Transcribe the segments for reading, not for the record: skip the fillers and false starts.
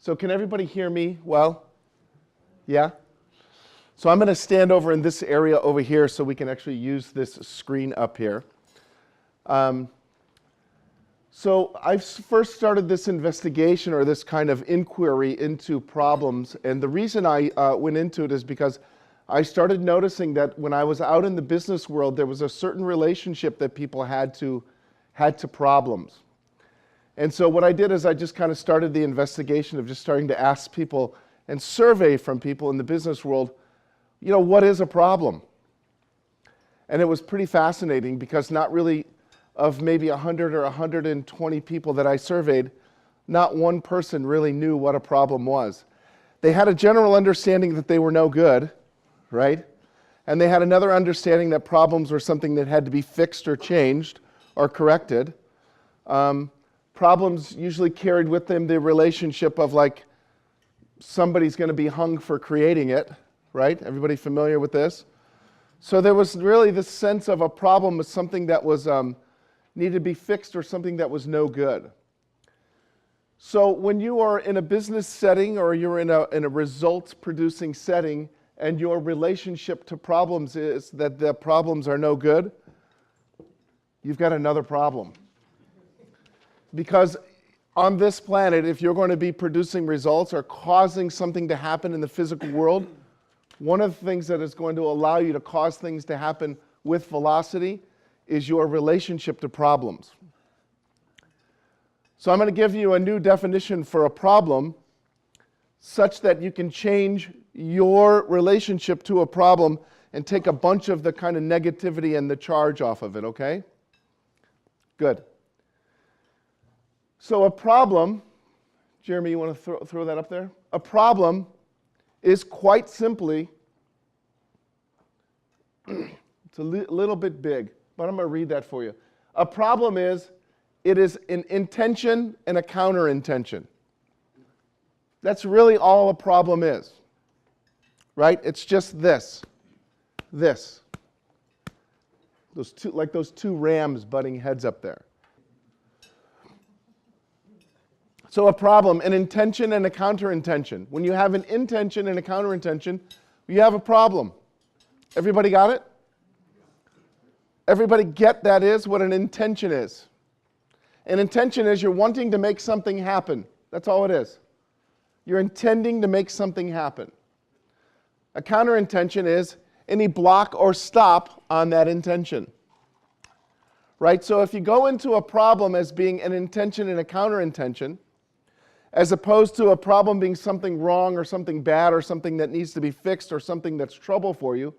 So can everybody hear me well? Yeah? So I'm going to stand over in this area over here so we can actually use this screen up here. So I first started this investigation or this kind of inquiry into problems, and the reason I went into it is because I started noticing that when I was out in the business world, there was a certain relationship that people had to problems. And so what I did is I just kind of started the investigation of just starting to ask people and survey from people in the business world, you know, what is a problem? And it was pretty fascinating because not really of maybe 100 or 120 people that I surveyed, not one person really knew what a problem was. They had a general understanding that they were no good, right? And they had another understanding that problems were something that had to be fixed or changed or corrected. Problems usually carried with them the relationship of like somebody's going to be hung for creating it, right? Everybody familiar with this? So there was really this sense of a problem as something that was needed to be fixed or something that was no good. So when you are in a business setting or you're in a results-producing setting and your relationship to problems is that the problems are no good, you've got another problem. Because on this planet, if you're going to be producing results or causing something to happen in the physical world, one of the things that is going to allow you to cause things to happen with velocity is your relationship to problems. So I'm going to give you a new definition for a problem such that you can change your relationship to a problem and take a bunch of the kind of negativity and the charge off of it, okay? Good. So a problem, Jeremy, you want to throw that up there? A problem is quite simply, it's a little bit big, but I'm going to read that for you. A problem is, it is an intention and a counter-intention. That's really all a problem is, right? It's just this. Those two rams butting heads up there. So a problem, an intention and a counter-intention. When you have an intention and a counter-intention, you have a problem. Everybody got it? Everybody get that is what an intention is. An intention is you're wanting to make something happen. That's all it is. You're intending to make something happen. A counter-intention is any block or stop on that intention. Right? So if you go into a problem as being an intention and a counter-intention, as opposed to a problem being something wrong or something bad or something that needs to be fixed or something that's trouble for you,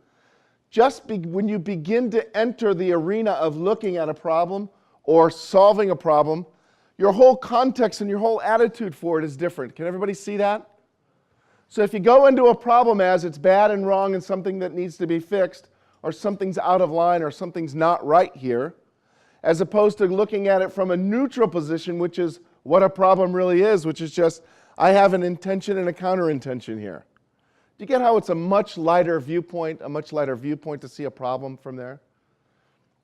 when you begin to enter the arena of looking at a problem or solving a problem, your whole context and your whole attitude for it is different. Can everybody see that? So if you go into a problem as it's bad and wrong and something that needs to be fixed, or something's out of line or something's not right here, as opposed to looking at it from a neutral position, which is what a problem really is, which is just, I have an intention and a counter-intention here. Do you get how it's a much lighter viewpoint to see a problem from there?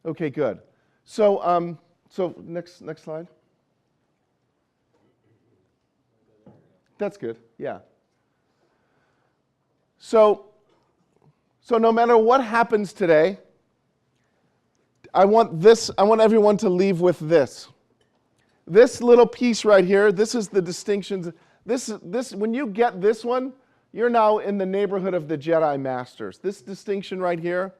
Okay, good. So, next slide. That's good, yeah. So no matter what happens today, I want everyone to leave with this. This little piece right here, this is the distinctions. When you get this one, you're now in the neighborhood of the Jedi Masters. This distinction right here,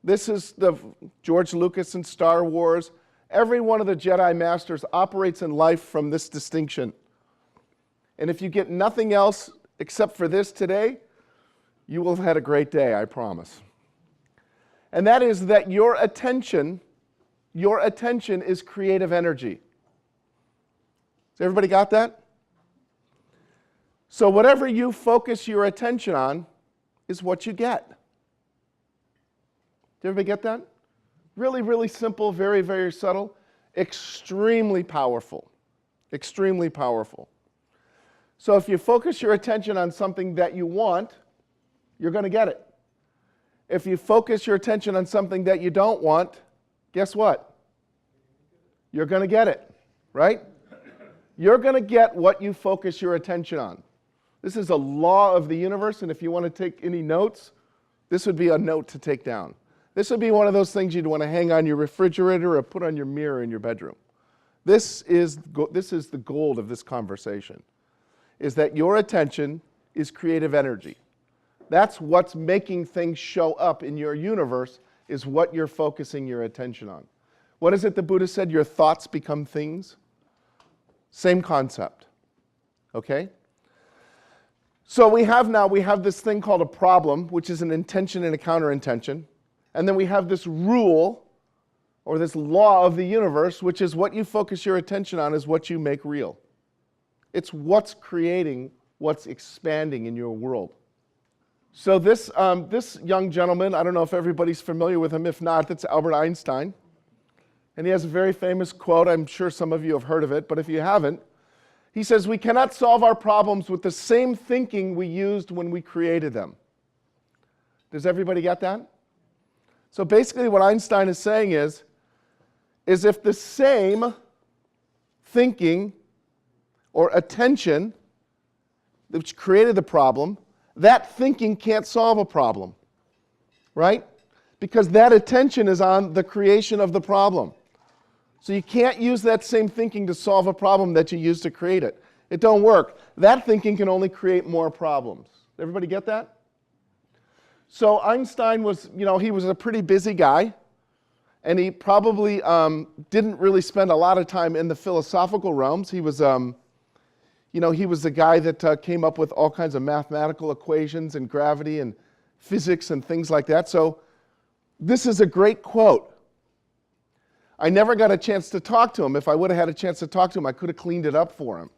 this is the George Lucas and Star Wars. Every one of the Jedi Masters operates in life from this distinction. And if you get nothing else except for this today, you will have had a great day, I promise. And that is that your attention is creative energy. Has everybody got that? So whatever you focus your attention on is what you get. Did everybody get that? Really, really simple, very, very subtle, extremely powerful. Extremely powerful. So if you focus your attention on something that you want, you're going to get it. If you focus your attention on something that you don't want, guess what? You're going to get it, right? You're going to get what you focus your attention on. This is a law of the universe, and if you want to take any notes, this would be a note to take down. This would be one of those things you'd want to hang on your refrigerator or put on your mirror in your bedroom. This is the gold of this conversation, is that your attention is creative energy. That's what's making things show up in your universe, is what you're focusing your attention on. What is it the Buddha said? Your thoughts become things? Same concept. Okay? So we have this thing called a problem, which is an intention and a counterintention. And then we have this rule, or this law of the universe, which is what you focus your attention on is what you make real. It's what's creating, what's expanding in your world. So this young gentleman, I don't know if everybody's familiar with him. If not, that's Albert Einstein. And he has a very famous quote. I'm sure some of you have heard of it, but if you haven't, he says, "We cannot solve our problems with the same thinking we used when we created them." Does everybody get that? So basically what Einstein is saying is if the same thinking or attention which created the problem, that thinking can't solve a problem, right? Because that attention is on the creation of the problem. So you can't use that same thinking to solve a problem that you used to create it. It don't work. That thinking can only create more problems. Everybody get that? So Einstein was, he was a pretty busy guy, and he probably didn't really spend a lot of time in the philosophical realms. He was, he was the guy that came up with all kinds of mathematical equations and gravity and physics and things like that. So this is a great quote. I never got a chance to talk to him. If I would have had a chance to talk to him, I could have cleaned it up for him.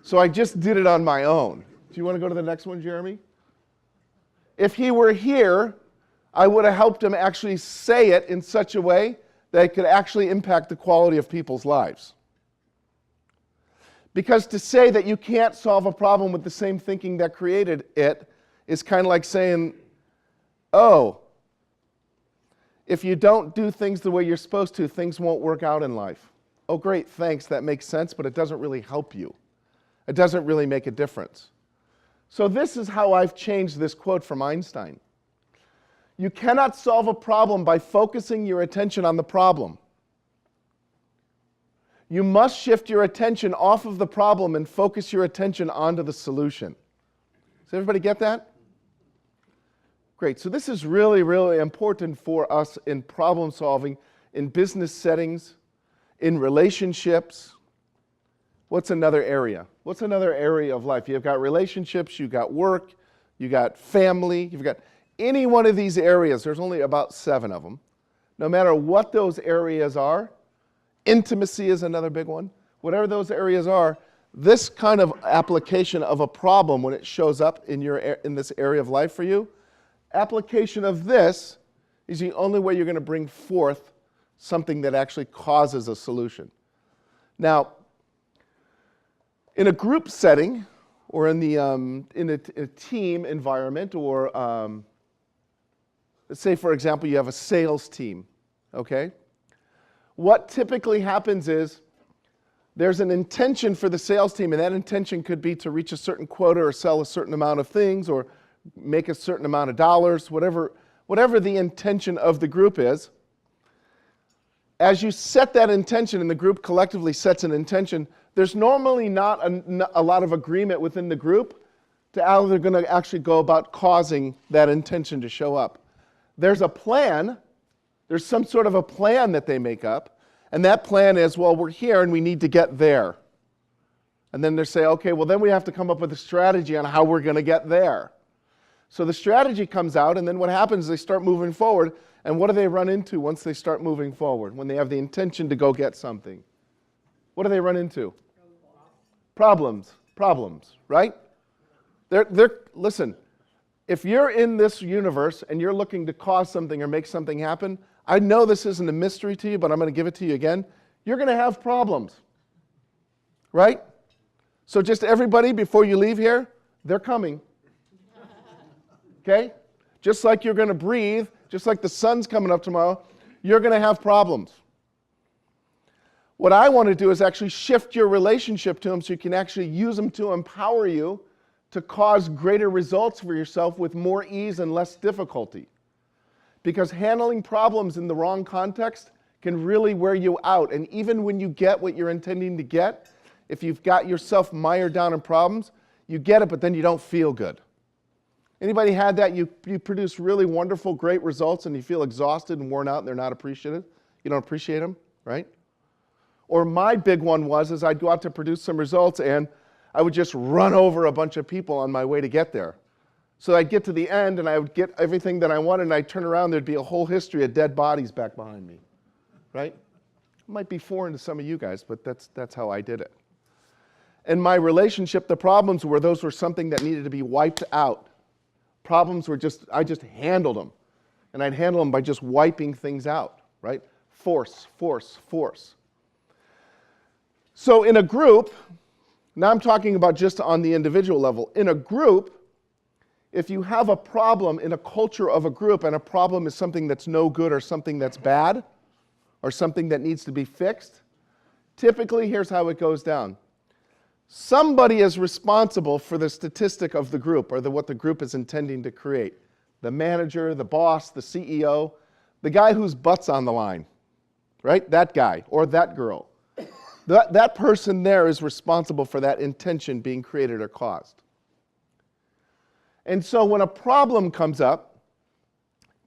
So I just did it on my own. Do you want to go to the next one, Jeremy? If he were here, I would have helped him actually say it in such a way that it could actually impact the quality of people's lives. Because to say that you can't solve a problem with the same thinking that created it is kind of like saying, oh, if you don't do things the way you're supposed to, things won't work out in life. Oh, great, thanks, that makes sense, but it doesn't really help you. It doesn't really make a difference. So this is how I've changed this quote from Einstein. You cannot solve a problem by focusing your attention on the problem. You must shift your attention off of the problem and focus your attention onto the solution. Does everybody get that? Great. So this is really, really important for us in problem solving, in business settings, in relationships. What's another area? What's another area of life? You've got relationships, you've got work, you've got family, you've got any one of these areas. There's only about 7 of them. No matter what those areas are, intimacy is another big one. Whatever those areas are, this kind of application of a problem when it shows up in this area of life for you, application of this is the only way you're going to bring forth something that actually causes a solution. Now, in a group setting, or in a team environment, or let's say, for example, you have a sales team, okay? What typically happens is there's an intention for the sales team, and that intention could be to reach a certain quota or sell a certain amount of things or make a certain amount of dollars, whatever the intention of the group is. As you set that intention and the group collectively sets an intention, there's normally not a lot of agreement within the group to how they're going to actually go about causing that intention to show up. There's a plan. There's some sort of a plan that they make up, and that plan is, well, we're here and we need to get there. And then they say, okay, well, then we have to come up with a strategy on how we're going to get there. So the strategy comes out, and then what happens is they start moving forward, and what do they run into once they start moving forward, when they have the intention to go get something? What do they run into? Problems, right? Listen, if you're in this universe and you're looking to cause something or make something happen, I know this isn't a mystery to you, but I'm going to give it to you again. You're going to have problems, right? So just everybody, before you leave here, they're coming. Okay? Just like you're going to breathe, just like the sun's coming up tomorrow, you're going to have problems. What I want to do is actually shift your relationship to them so you can actually use them to empower you to cause greater results for yourself with more ease and less difficulty. Because handling problems in the wrong context can really wear you out. And even when you get what you're intending to get, if you've got yourself mired down in problems, you get it, but then you don't feel good. Anybody had that? You produce really wonderful, great results, and you feel exhausted and worn out, and they're not appreciated. You don't appreciate them, right? Or my big one was I'd go out to produce some results, and I would just run over a bunch of people on my way to get there. So I'd get to the end, and I would get everything that I wanted, and I'd turn around, there'd be a whole history of dead bodies back behind me, right? It might be foreign to some of you guys, but that's how I did it. In my relationship, the problems were those were something that needed to be wiped out. Problems were I just handled them. And I'd handle them by just wiping things out, right? Force, force, force. So in a group, now I'm talking about just on the individual level. In a group, if you have a problem in a culture of a group, and a problem is something that's no good or something that's bad or something that needs to be fixed, typically here's how it goes down. Somebody is responsible for the statistic of the group or what the group is intending to create. The manager, the boss, the CEO, the guy whose butt's on the line, right? That guy or that girl. That person there is responsible for that intention being created or caused. And so when a problem comes up,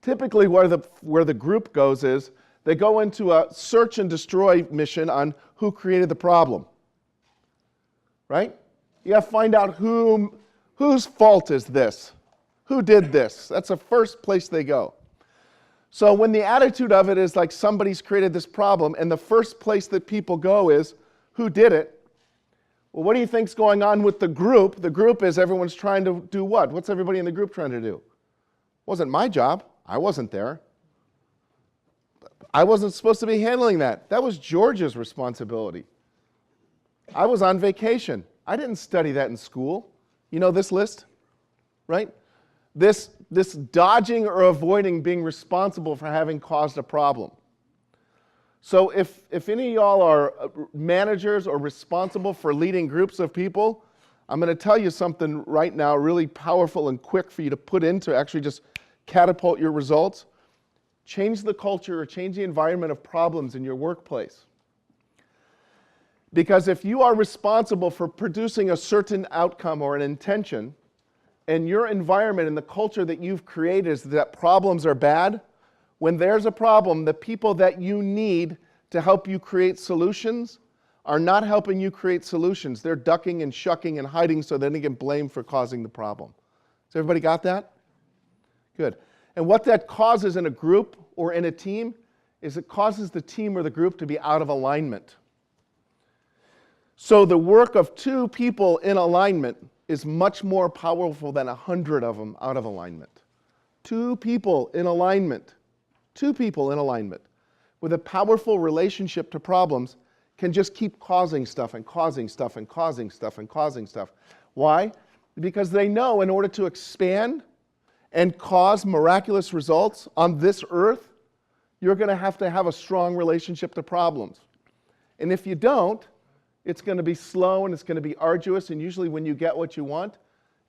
typically where the group goes is they go into a search and destroy mission on who created the problem. Right? You have to find out whose fault is this? Who did this? That's the first place they go. So when the attitude of it is like somebody's created this problem, and the first place that people go is, who did it? Well, what do you think's going on with the group? The group is everyone's trying to do what? What's everybody in the group trying to do? It wasn't my job. I wasn't there. I wasn't supposed to be handling that. That was George's responsibility. I was on vacation. I didn't study that in school. You know this list, right? This dodging or avoiding being responsible for having caused a problem. So if any of y'all are managers or responsible for leading groups of people, I'm going to tell you something right now really powerful and quick for you to put into actually just catapult your results. Change the culture or change the environment of problems in your workplace. Because if you are responsible for producing a certain outcome or an intention, and your environment and the culture that you've created is that problems are bad, when there's a problem, the people that you need to help you create solutions are not helping you create solutions. They're ducking and shucking and hiding so they don't get blamed for causing the problem. Has everybody got that? Good. And what that causes in a group or in a team is it causes the team or the group to be out of alignment. So the work of 2 people in alignment is much more powerful than 100 of them out of alignment. 2 people in alignment, 2 people in alignment with a powerful relationship to problems can just keep causing stuff and causing stuff and causing stuff and causing stuff. Why? Because they know in order to expand and cause miraculous results on this earth, you're going to have a strong relationship to problems. And if you don't, it's going to be slow and it's going to be arduous, and usually when you get what you want,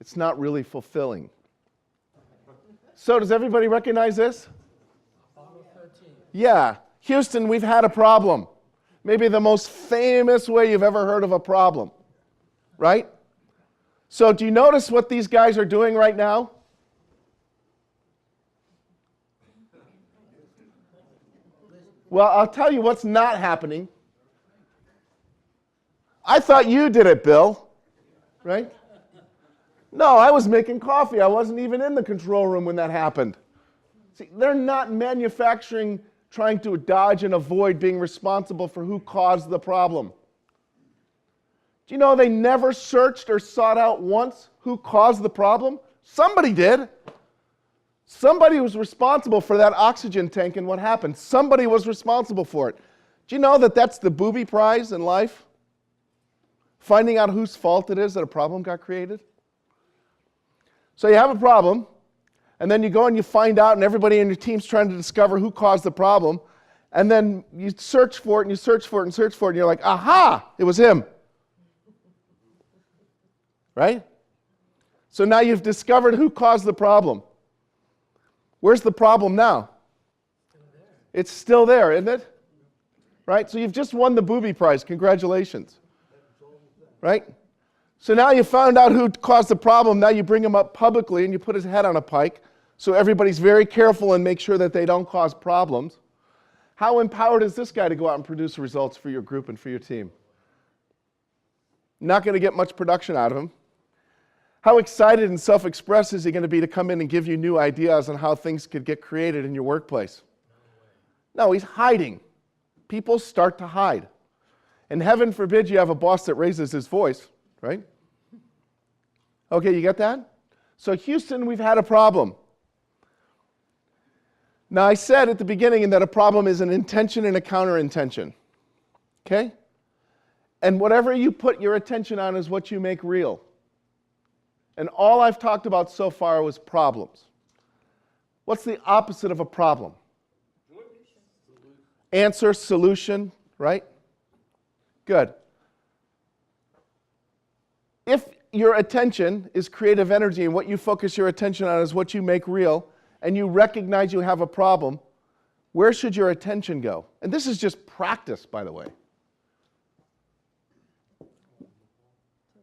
it's not really fulfilling. So does everybody recognize this? Yeah. Houston, we've had a problem. Maybe the most famous way you've ever heard of a problem, right? So do you notice what these guys are doing right now? Well, I'll tell you what's not happening. I thought you did it, Bill, right? No, I was making coffee. I wasn't even in the control room when that happened. See, they're not manufacturing, trying to dodge and avoid being responsible for who caused the problem. Do you know they never searched or sought out once who caused the problem? Somebody did. Somebody was responsible for that oxygen tank and what happened. Somebody was responsible for it. Do you know that that's the booby prize in life? Finding out whose fault it is that a problem got created. So you have a problem, and then you go and you find out, and everybody in your team's trying to discover who caused the problem. And then you search for it, and you search for it, and search for it, and you're like, aha, it was him. Right? So now you've discovered who caused the problem. Where's the problem now? It's still there, isn't it? Right? So you've just won the booby prize. Congratulations. Right? So now you found out who caused the problem. Now you bring him up publicly and you put his head on a pike so everybody's very careful and make sure that they don't cause problems. How empowered is this guy to go out and produce results for your group and for your team? Not going to get much production out of him. How excited and self-expressed is he going to be to come in and give you new ideas on how things could get created in your workplace? No, he's hiding. People start to hide. And heaven forbid you have a boss that raises his voice, right? Okay, you get that? So Houston, we've had a problem. Now, I said at the beginning that a problem is an intention and a counter-intention. Okay? And whatever you put your attention on is what you make real. And all I've talked about so far was problems. What's the opposite of a problem? Answer, solution, right? Good. If your attention is creative energy and what you focus your attention on is what you make real, and you recognize you have a problem, where should your attention go? And this is just practice, by the way.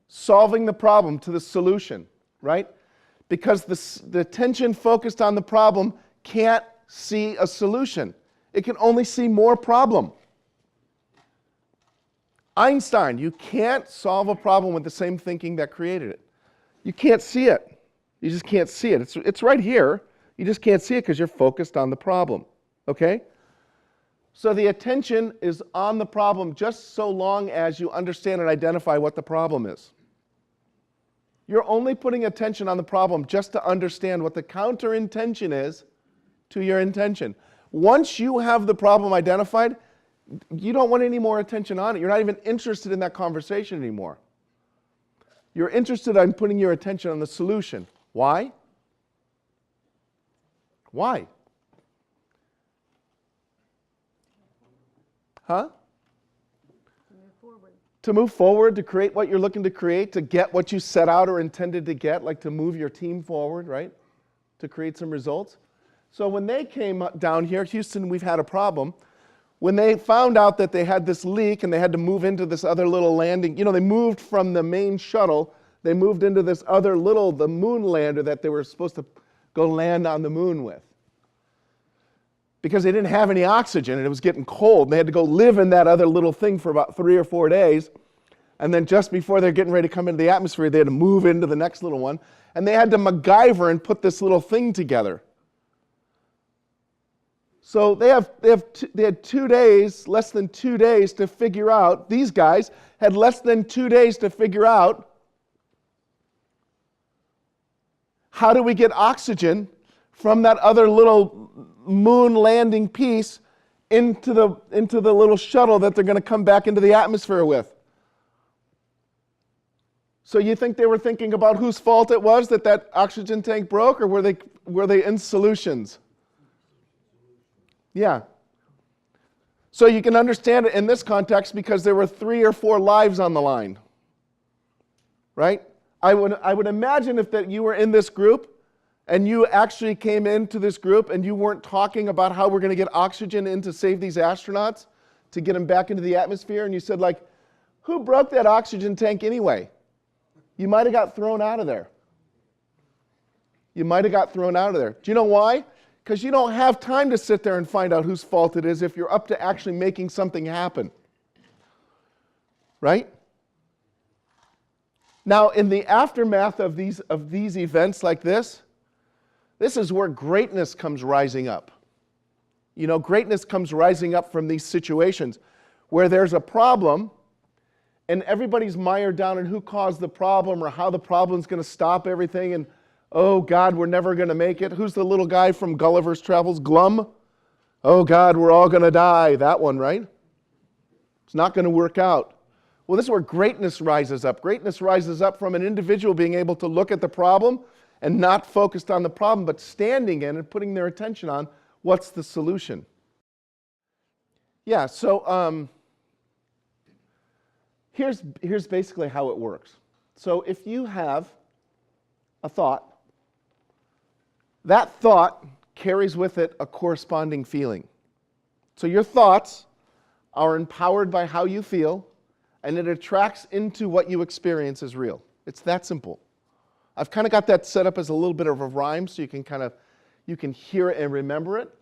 Solving the problem to the solution, right? Because the attention focused on the problem can't see a solution. It can only see more problem. Einstein, you can't solve a problem with the same thinking that created it. You can't see it. You just can't see it. It's right here. You just can't see it because you're focused on the problem. Okay? So the attention is on the problem just so long as you understand and identify what the problem is. You're only putting attention on the problem just to understand what the counter-intention is to your intention. Once you have the problem identified, you don't want any more attention on it. You're not even interested in that conversation anymore. You're interested in putting your attention on the solution. Why? Why? Huh? To move forward, to create what you're looking to create, to get what you set out or intended to get, like to move your team forward, right? To create some results. So when they came down here, Houston, we've had a problem. When they found out that they had this leak and they had to move into this other little landing, they moved from the main shuttle, they moved into this other the moon lander that they were supposed to go land on the moon with. Because they didn't have any oxygen and it was getting cold. And they had to go live in that other little thing for about 3 or 4 days. And then just before they're getting ready to come into the atmosphere, they had to move into the next little one. And they had to MacGyver and put this little thing together. So they had 2 days, less than 2 days to figure out, these guys had less than 2 days to figure out how do we get oxygen from that other little moon landing piece into the little shuttle that they're going to come back into the atmosphere with. So you think they were thinking about whose fault it was that oxygen tank broke, or were they in solutions? Yeah. So you can understand it in this context because there were 3 or 4 lives on the line. Right? I would imagine if that you were in this group and you actually came into this group and you weren't talking about how we're going to get oxygen in to save these astronauts, to get them back into the atmosphere, and you said, like, who broke that oxygen tank anyway? You might have got thrown out of there. You might have got thrown out of there. Do you know why? Because you don't have time to sit there and find out whose fault it is if you're up to actually making something happen. Right? Now, in the aftermath of these events like this is where greatness comes rising up. Greatness comes rising up from these situations where there's a problem and everybody's mired down in who caused the problem or how the problem's going to stop everything, and oh God, we're never going to make it. Who's the little guy from Gulliver's Travels? Glum? Oh God, we're all going to die. That one, right? It's not going to work out. Well, this is where greatness rises up. Greatness rises up from an individual being able to look at the problem and not focused on the problem, but standing in and putting their attention on what's the solution. Yeah, so here's basically how it works. So if you have a thought, that thought carries with it a corresponding feeling. So your thoughts are empowered by how you feel, and it attracts into what you experience as real. It's that simple. I've kind of got that set up as a little bit of a rhyme so you can hear it and remember it.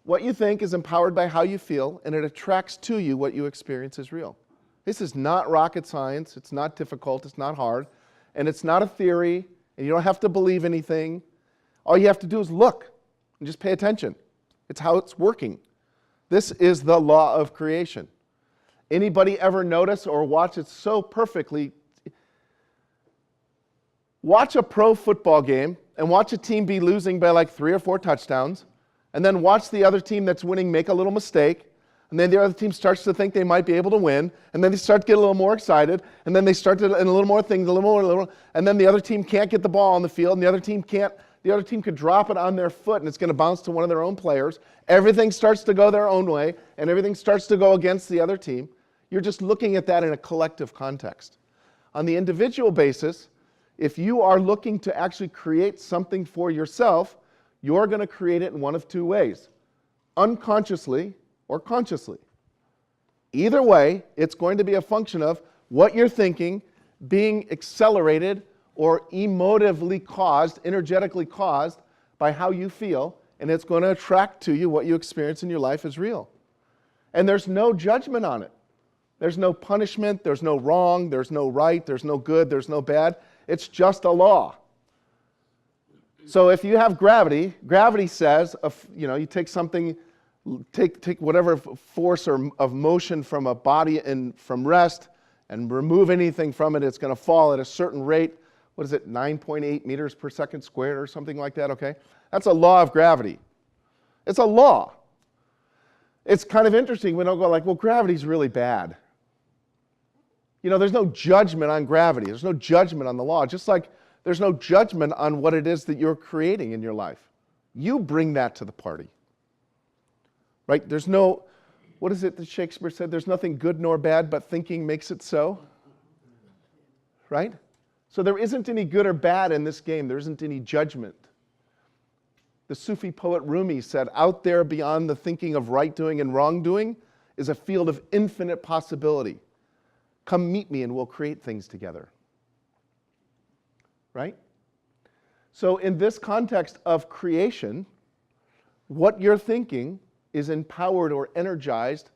What you think is empowered by how you feel, and it attracts to you what you experience as real. This is not rocket science. It's not difficult. It's not hard. And it's not a theory, and you don't have to believe anything. All you have to do is look and just pay attention. It's how it's working. This is the law of creation. Anybody ever notice or watch it so perfectly? Watch a pro football game and watch a team be losing by like 3 or 4 touchdowns, and then watch the other team that's winning make a little mistake, and then the other team starts to think they might be able to win, and then they start to get a little more excited, and then they start to, and a little more things, a little more, and then the other team can't get the ball on the field, and the other team could drop it on their foot, and it's going to bounce to one of their own players. Everything starts to go their own way, and everything starts to go against the other team. You're just looking at that in a collective context. On the individual basis, if you are looking to actually create something for yourself, you're going to create it in one of 2 ways, unconsciously or consciously. Either way, it's going to be a function of what you're thinking being accelerated or emotively caused, energetically caused by how you feel, and it's going to attract to you what you experience in your life as real. And there's no judgment on it. There's no punishment, there's no wrong, there's no right, there's no good, there's no bad. It's just a law. So if you have gravity, gravity says, you take something, take whatever force or of motion from a body and from rest and remove anything from it, it's going to fall at a certain rate. What is it, 9.8 meters per second squared or something like that, okay? That's a law of gravity. It's a law. It's kind of interesting. We don't go like, well, gravity's really bad. There's no judgment on gravity. There's no judgment on the law. Just like there's no judgment on what it is that you're creating in your life. You bring that to the party. Right? There's no, what is it that Shakespeare said? There's nothing good nor bad, but thinking makes it so. Right? So there isn't any good or bad in this game. There isn't any judgment. The Sufi poet Rumi said, out there beyond the thinking of right doing and wrongdoing is a field of infinite possibility. Come meet me and we'll create things together. Right? So in this context of creation, what you're thinking is empowered or energized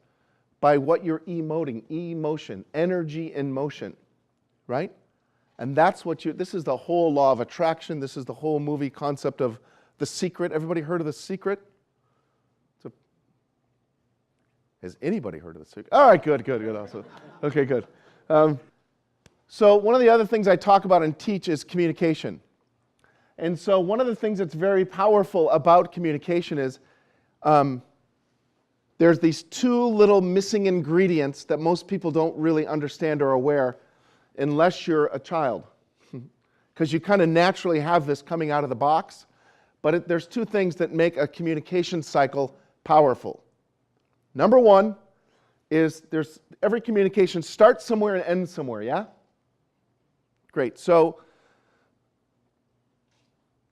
by what you're emoting, emotion, energy in motion. Right? And that's this is the whole law of attraction. This is the whole movie concept of The Secret. Everybody heard of The Secret? Has anybody heard of The Secret? All right, good. Also. Okay, good. So one of the other things I talk about and teach is communication. And so one of the things that's very powerful about communication is there's these 2 little missing ingredients that most people don't really understand or are aware unless you're a child. Because you kind of naturally have this coming out of the box. But there's 2 things that make a communication cycle powerful. Number 1 is every communication starts somewhere and ends somewhere, yeah? Great. So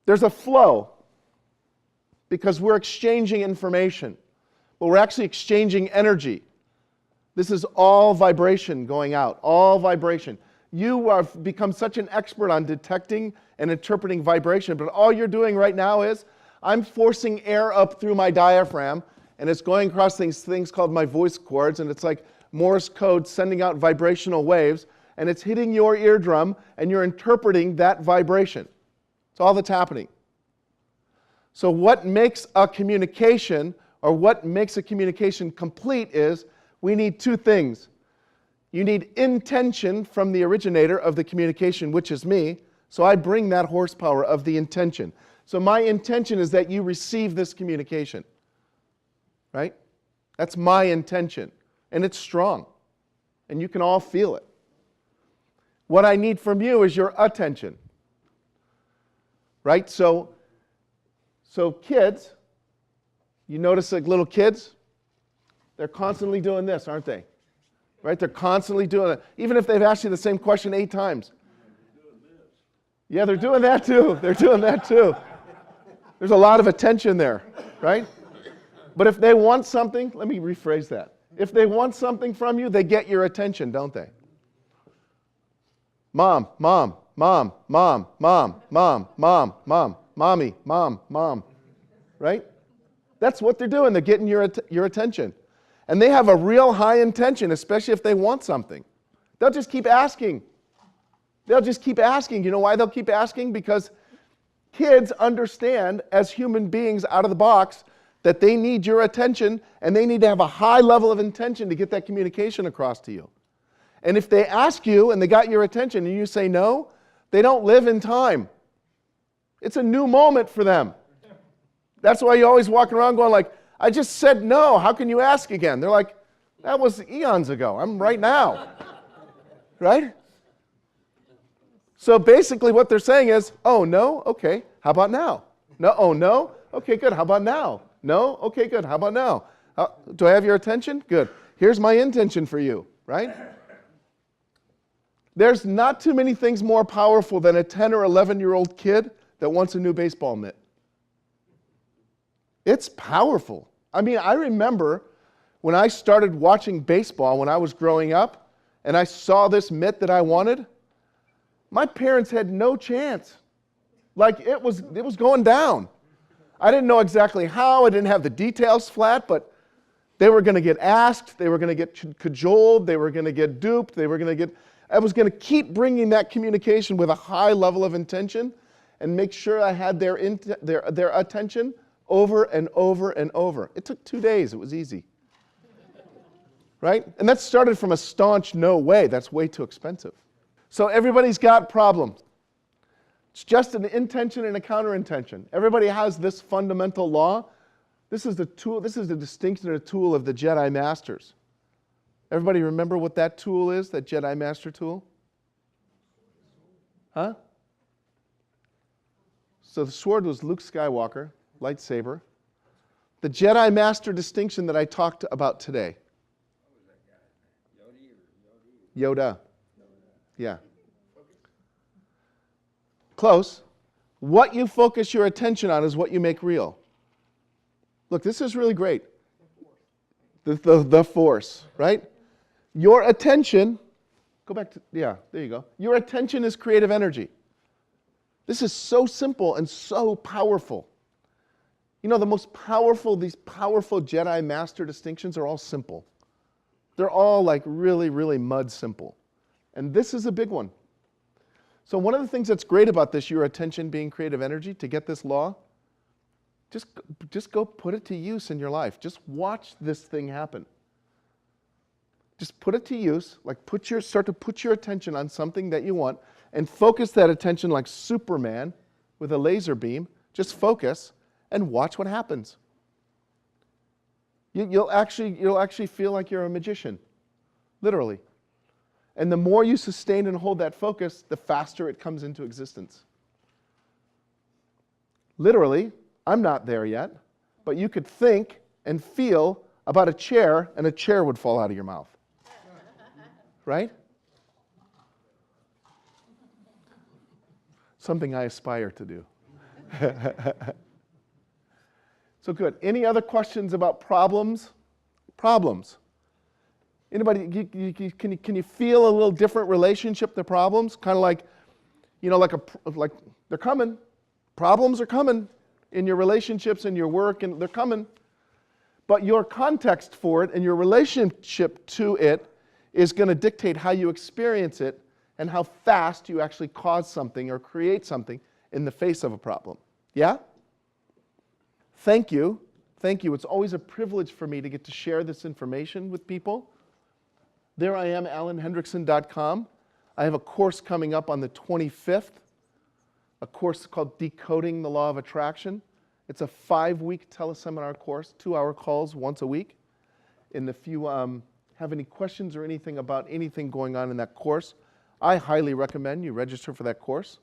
there's a flow because we're exchanging information, but we're actually exchanging energy. This is all vibration going out, all vibration. You have become such an expert on detecting and interpreting vibration, but all you're doing right now is I'm forcing air up through my diaphragm, and it's going across things called my voice cords, and it's like Morse code sending out vibrational waves, and it's hitting your eardrum, and you're interpreting that vibration. It's all that's happening. So what makes a communication, or what makes a communication complete is we need 2 things. You need intention from the originator of the communication, which is me, so I bring that horsepower of the intention. So my intention is that you receive this communication. Right? That's my intention. And it's strong. And you can all feel it. What I need from you is your attention. Right? So kids, you notice like little kids, They're constantly doing this, aren't they? Right? They're constantly doing it. Even if they've asked you the same question 8 times. Yeah, they're doing that too. They're doing that too. There's a lot of attention there, right? But if they want something, let me rephrase that. If they want something from you, they get your attention, don't they? Mom, mom, mom, mom, mom, mom, mom, mom, mommy, mom, mom, right? That's what they're doing. They're getting your attention. And they have a real high intention, especially if they want something. They'll just keep asking. They'll just keep asking. You know why they'll keep asking? Because kids understand, as human beings out of the box, that they need your attention, and they need to have a high level of intention to get that communication across to you. And if they ask you and they got your attention and you say no, they don't live in time. It's a new moment for them. That's why you always walk around going like, I just said no, how can you ask again? They're like, that was eons ago, I'm right now. Right? So basically what they're saying is, oh no, okay, how about now? No, oh no, okay, good, how about now? No, okay, good, how about now? Do I have your attention? Good. Here's my intention for you, right? There's not too many things more powerful than a 10 or 11-year-old kid that wants a new baseball mitt. It's powerful. I mean, I remember when I started watching baseball when I was growing up, and I saw this mitt that I wanted, my parents had no chance. Like, it was going down. I didn't know exactly how, I didn't have the details flat, but they were going to get asked, they were going to get cajoled, they were going to get duped, I was going to keep bringing that communication with a high level of intention and make sure I had their attention over and over and over. It took 2 days, it was easy. Right? And that started from a staunch no way, that's way too expensive. So everybody's got problems. It's just an intention and a counter-intention. Everybody has this fundamental law. This is the tool, this is the distinction and a tool of the Jedi Masters. Everybody remember what that tool is, that Jedi Master tool? Huh? So the sword was Luke Skywalker, lightsaber. The Jedi Master distinction that I talked about today. Yoda. Yeah. Close. What you focus your attention on is what you make real. Look, this is really great. The Force, right? Your attention, go back to, yeah, there you go. Your attention is creative energy. This is so simple and so powerful. You know, these powerful Jedi Master distinctions are all simple. They're all like really, really mud simple. And this is a big one. So one of the things that's great about this, your attention being creative energy, to get this law, just go put it to use in your life. Just watch this thing happen. Just put it to use, like start to put your attention on something that you want and focus that attention like Superman with a laser beam. Just focus and watch what happens. You'll actually feel like you're a magician, literally. And the more you sustain and hold that focus, the faster it comes into existence. Literally, I'm not there yet, but you could think and feel about a chair, and a chair would fall out of your mouth. Right? Something I aspire to do. So good. Any other questions about problems? Problems. Anybody, can you feel a little different relationship to problems? Kind of like, you know, like they're coming. Problems are coming in your relationships and your work, and they're coming. But your context for it and your relationship to it is going to dictate how you experience it and how fast you actually cause something or create something in the face of a problem. Yeah? Thank you. Thank you. It's always a privilege for me to get to share this information with people. There I am, AllanHendrickson.com. I have a course coming up on the 25th, a course called Decoding the Law of Attraction. It's a 5-week teleseminar course, 2-hour calls once a week. And if you have any questions or anything about anything going on in that course, I highly recommend you register for that course.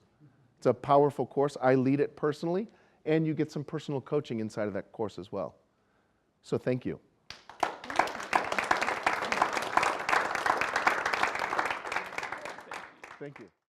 It's a powerful course. I lead it personally, and you get some personal coaching inside of that course as well. So thank you. Thank you.